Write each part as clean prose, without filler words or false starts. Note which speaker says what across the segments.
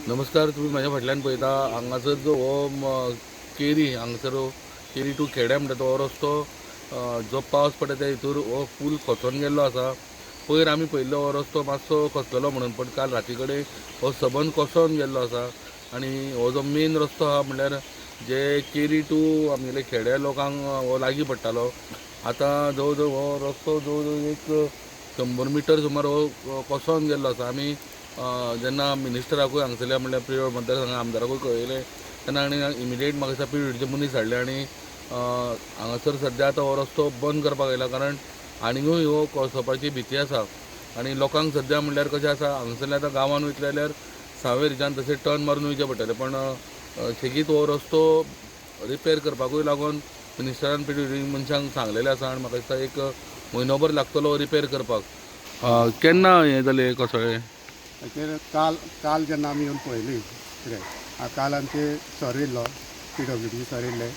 Speaker 1: नमस्कार. तुम्ही माझ्या फाटल्यान पळयता हांगासर जो हो केरी हांगासर केरी टू खेड्या म्हणटा तो रस्तो जो पावस पडटा त्या हितूर हो पूल खचून गेल्लो आसा. पयर आमी पयल्लो हो रस्तो मातसो खचलेलो म्हणून, पण काल राती कडेन हो सबंद कोसळून गेल्लो आसा. आनी हो जो मेन रस्तो आहा म्हणल्यार जे केरी टू आमगेले खेड्या लोकांक हो लागीं पडटालो. आतां जवळ जवळ हो रस्तो जवळ जवळ एक 100 मिटर सुमार हो कोसळून गेल्लो आसा. आमी जेन्ना मिनिस्टराकूय हांगसरल्या म्हणल्यार प्रियो मतदारसंघ आमदाराकूय कळयलें तेन्ना आनी इमिडिएट म्हाका दिसता PWDचे मनीस हाडले आनी हांगासर सद्या आतां हो रस्तो बंद करपाक येयला, कारण आनीकूय ह्यो कोसळपाची भीती आसा. आनी लोकांक सद्या म्हणल्यार कशें आसा, हांगसरल्या आतां गांवांत वयतले जाल्यार सावेरीच्यान तशें टर्न मारून वयचें पडटलें, पण सेगीत हो रस्तो रिपेर करपाकूय लागून मिनिस्टरान PWD मनशांक सांगलेलें आसा. आनी म्हाका दिसता एक म्हयनोभर लागतलो रिपेर करपाक. केन्ना हें जालें कोसळ्ळें?
Speaker 2: काल जेन्ना आमी येवन पळयली कितें काल आमचे सर येयल्लो, PWD सर येयल्ले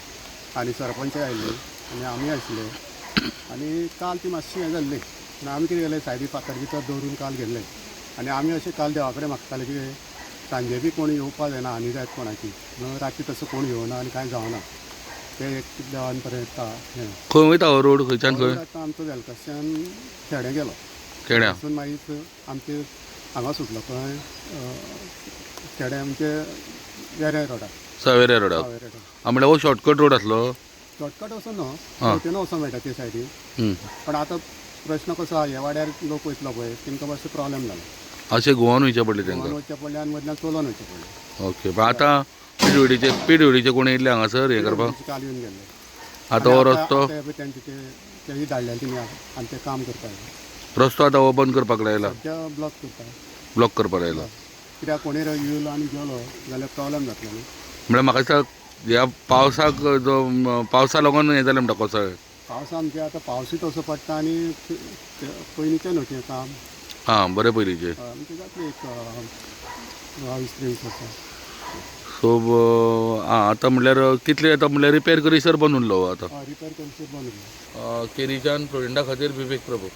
Speaker 2: आनी सरपंच आयिल्ले आनी आमी आशिल्ले. आनी काल ती मातशी हें जाल्ली आनी आमी कितें केलें, सायडी फातर भितर दवरून काल गेल्ले. आनी आमी अशें काल देवा कडेन मागताले की सांजे बी कोण येवपा जायना, आनी जायत कोणाची राती तसो कोण येवना आनी कांय जावना. ते एक देवान पर्यंत
Speaker 1: खंय वयता हो रोड? खंयच्यान खंय?
Speaker 2: आतां आमचो वेलकशान खेडे गेलो,
Speaker 1: खेड्या
Speaker 2: पासून मागीर आमचे हांगा सुटलो खंय खेडे आमचे वेऱ्या रोडार,
Speaker 1: सावेऱ्या रोडाक. म्हणल्यार हो शॉर्टकट रोड आसलो?
Speaker 2: शॉर्टकट वचून न्हू, रोटीन वचूंक मेळटा ते सायडीन. पण आतां प्रश्न कसो आहा, ह्या वाड्यार लोक वयतलो पळय तेंकां मातसो प्रॉब्लेम जालो.
Speaker 1: अशें गोवान वयचें पडलें
Speaker 2: गोवान
Speaker 1: तेंकां?
Speaker 2: वचचें पडलें आनी मदल्यान चलोन वयचें पडलें.
Speaker 1: ओके. पण आतां PWDचे कोण येयले हांगासर हें करपाक?
Speaker 2: काल येवन गेल्ले.
Speaker 1: आतां हो रस्तो
Speaker 2: तेंचे तेही धाडले तिमी आनी तें काम करता
Speaker 1: रस्तो आतां हो बंद करपाक लायला,
Speaker 2: सद्या ब्लॉक करता.
Speaker 1: ब्लॉक करपाक लायला.
Speaker 2: कित्याक कोणी येयलो आनी गेलो जाल्यार प्रॉब्लेम जातलो न्ही.
Speaker 1: म्हणल्यार म्हाका दिसता ह्या पावसाक जो पावसा लागून हें जालें म्हणटा कोसळ्ळें.
Speaker 2: पावसा आमचे आतां पावसूय तसो पडटा आनी पयलींचें न्हू तें काम.
Speaker 1: हां, बरें पयलींचें.
Speaker 2: आमचे जातले एक 22-23 वर्सां.
Speaker 1: सो आतां म्हणल्यार कितले आतां म्हणल्यार रिपेर करीसर बंद उरलो आतां?
Speaker 2: रिपेर करचें बंद.
Speaker 1: केरीच्यान प्रोजेक्टा खातीर विवेक प्रभू.